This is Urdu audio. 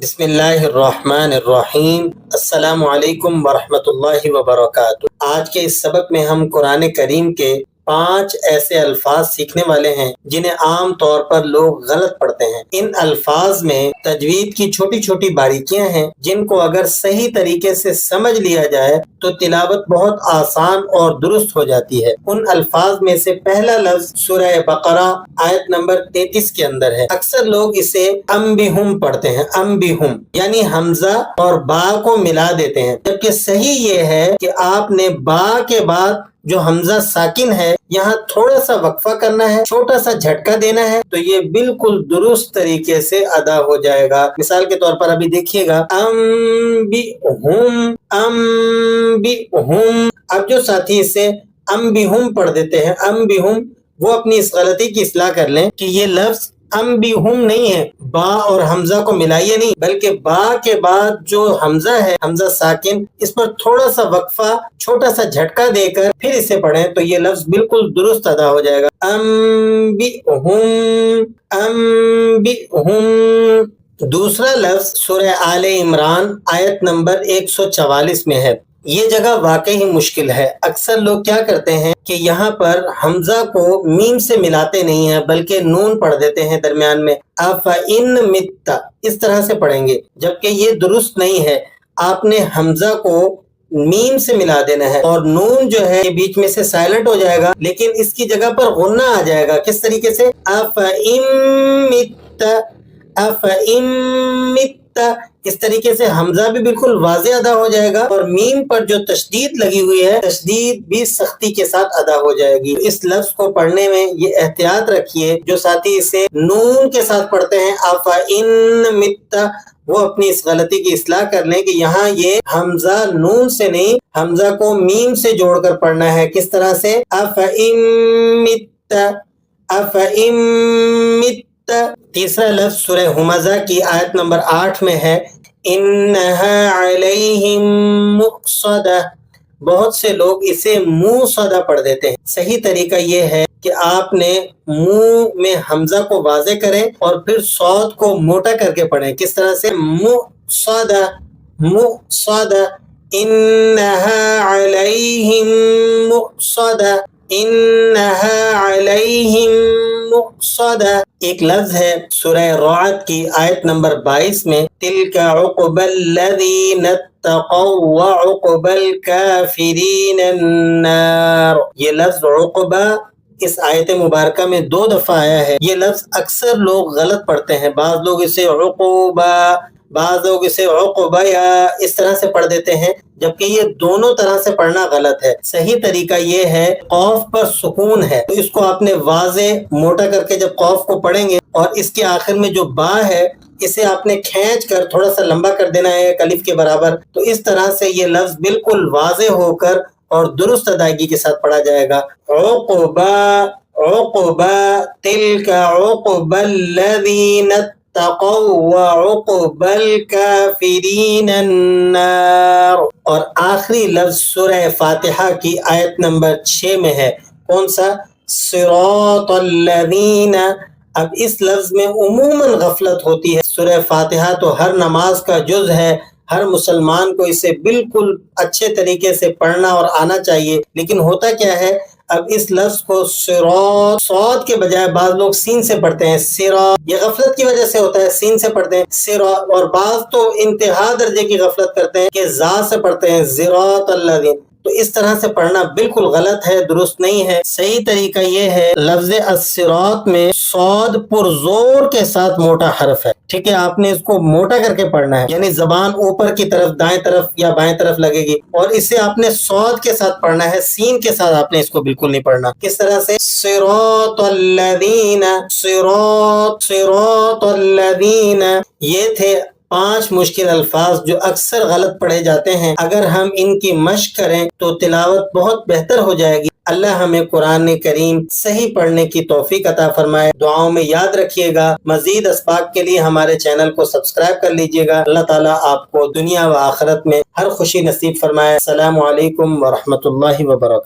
بسم اللہ الرحمن الرحیم۔ السلام علیکم ورحمۃ اللہ وبرکاتہ۔ آج کے اس سبق میں ہم قرآن کریم کے 5 ایسے الفاظ سیکھنے والے ہیں جنہیں عام طور پر لوگ غلط پڑھتے ہیں۔ ان الفاظ میں تجوید کی چھوٹی چھوٹی باریکیاں ہیں جن کو اگر صحیح طریقے سے سمجھ لیا جائے تو تلاوت بہت آسان اور درست ہو جاتی ہے۔ ان الفاظ میں سے پہلا لفظ سورہ بقرہ آیت نمبر 33 کے اندر ہے۔ اکثر لوگ اسے انبہم پڑھتے ہیں، انبہم یعنی حمزہ اور با کو ملا دیتے ہیں، جبکہ صحیح یہ ہے کہ آپ نے با کے بعد جو حمزہ ساکن ہے یہاں تھوڑا سا وقفہ کرنا ہے، چھوٹا سا جھٹکا دینا ہے، تو یہ بالکل درست طریقے سے ادا ہو جائے گا۔ مثال کے طور پر ابھی دیکھیے گا، انبہم انبہم۔ اب جو ساتھی اسے انبہم پڑھ دیتے ہیں، انبہم، وہ اپنی اس غلطی کی اصلاح کر لیں کہ یہ لفظ انبہم نہیں ہے، با اور حمزہ کو ملائیے نہیں، بلکہ با کے بعد جو حمزہ ہے، حمزہ ساکن، اس پر تھوڑا سا وقفہ، چھوٹا سا جھٹکا دے کر پھر اسے پڑھیں تو یہ لفظ بالکل درست ادا ہو جائے گا۔ انبہم انبہم۔ دوسرا لفظ سورہ آل عمران آیت نمبر 144 میں ہے۔ یہ جگہ واقعی مشکل ہے۔ اکثر لوگ کیا کرتے ہیں کہ یہاں پر حمزہ کو میم سے ملاتے نہیں ہیں بلکہ نون پڑھ دیتے ہیں درمیان میں، افإن مت، اس طرح سے پڑھیں گے، جبکہ یہ درست نہیں ہے۔ آپ نے حمزہ کو میم سے ملا دینا ہے اور نون جو ہے یہ بیچ میں سے سائلنٹ ہو جائے گا، لیکن اس کی جگہ پر غنہ آ جائے گا۔ کس طریقے سے؟ افإن مت افإن مت، اس طریقے سے حمزہ بھی بالکل واضح ادا ہو جائے گا اور میم پر جو تشدید لگی ہوئی ہے، تشدید بھی سختی کے ساتھ ادا ہو جائے گی۔ اس لفظ کو پڑھنے میں یہ احتیاط رکھیے، جو ساتھی اسے نون کے ساتھ پڑھتے ہیں افإن مت، وہ اپنی اس غلطی کی اصلاح کر لیں کہ یہاں یہ حمزہ نون سے نہیں، حمزہ کو میم سے جوڑ کر پڑھنا ہے۔ کس طرح سے؟ افإن مت افإن مت۔ تیسرا لفظ سورہ ہمزہ کی آیت نمبر 8 میں ہے، انہا علیہم مؤصدہ۔ بہت سے لوگ اسے موصدہ پڑھ دیتے ہیں۔ صحیح طریقہ یہ ہے کہ آپ نے منہ میں حمزہ کو واضح کریں اور پھر صاد کو موٹا کر کے پڑھیں۔ کس طرح سے؟ مؤصدہ مؤصدہ، انہا علیہم مؤصدہ انہا علیہم مؤصدہ۔ ایک لفظ ہے سورہ رعد کی آیت نمبر 22 میں، تلک عقبی الذین اتقوا وعقبی الکافرین النار۔ یہ لفظ عقبہ اس آیت مبارکہ میں 2 دفعہ آیا ہے۔ یہ لفظ اکثر لوگ غلط پڑھتے ہیں، بعض لوگ اسے عقوبہ، بعض لوگ اسے عقبیہ اس طرح سے پڑھ دیتے ہیں، جبکہ یہ دونوں طرح سے پڑھنا غلط ہے۔ صحیح طریقہ یہ ہے، قاف پر سکون ہے تو اس کو آپ نے واضح موٹا کر کے جب قاف کو پڑھیں گے اور اس کے آخر میں جو با ہے اسے آپ نے کھینچ کر تھوڑا سا لمبا کر دینا ہے ایک الف کے برابر، تو اس طرح سے یہ لفظ بالکل واضح ہو کر اور درست ادائیگی کے ساتھ پڑھا جائے گا۔ عقبہ عقبہ، تلک عقبی الذین اتقوا وعقبی الکافرین النار۔ اور آخری لفظ سورہ فاتحہ کی آیت نمبر 6 میں ہے، کون سا؟ صراط الذین۔ اب اس لفظ میں عموماً غفلت ہوتی ہے۔ سورہ فاتحہ تو ہر نماز کا جز ہے، ہر مسلمان کو اسے بالکل اچھے طریقے سے پڑھنا اور آنا چاہیے، لیکن ہوتا کیا ہے، اب اس لفظ کو صراط، صاد کے بجائے بعض لوگ سین سے پڑھتے ہیں، صراط، یہ غفلت کی وجہ سے ہوتا ہے، سین سے پڑھتے ہیں صراط، اور بعض تو انتہا درجے کی غفلت کرتے ہیں کہ زا سے پڑھتے ہیں صراط الذین۔ تو اس طرح سے پڑھنا بالکل غلط ہے، درست نہیں ہے۔ صحیح طریقہ یہ ہے، لفظ الصراط میں صاد پرزور کے ساتھ موٹا حرف ہے، ٹھیک ہے، آپ نے اس کو موٹا کر کے پڑھنا ہے، یعنی زبان اوپر کی طرف، دائیں طرف یا بائیں طرف لگے گی، اور اسے آپ نے صاد کے ساتھ پڑھنا ہے، سین کے ساتھ آپ نے اس کو بالکل نہیں پڑھنا۔ کس طرح سے؟ صراط الذین، صراط صراط الذین۔ یہ تھے 5 مشکل الفاظ جو اکثر غلط پڑھے جاتے ہیں۔ اگر ہم ان کی مشق کریں تو تلاوت بہت بہتر ہو جائے گی۔ اللہ ہمیں قرآن کریم صحیح پڑھنے کی توفیق عطا فرمائے۔ دعاؤں میں یاد رکھیے گا۔ مزید اسباق کے لیے ہمارے چینل کو سبسکرائب کر لیجیے گا۔ اللہ تعالیٰ آپ کو دنیا و آخرت میں ہر خوشی نصیب فرمائے۔ السلام علیکم ورحمۃ اللہ وبرکاتہ۔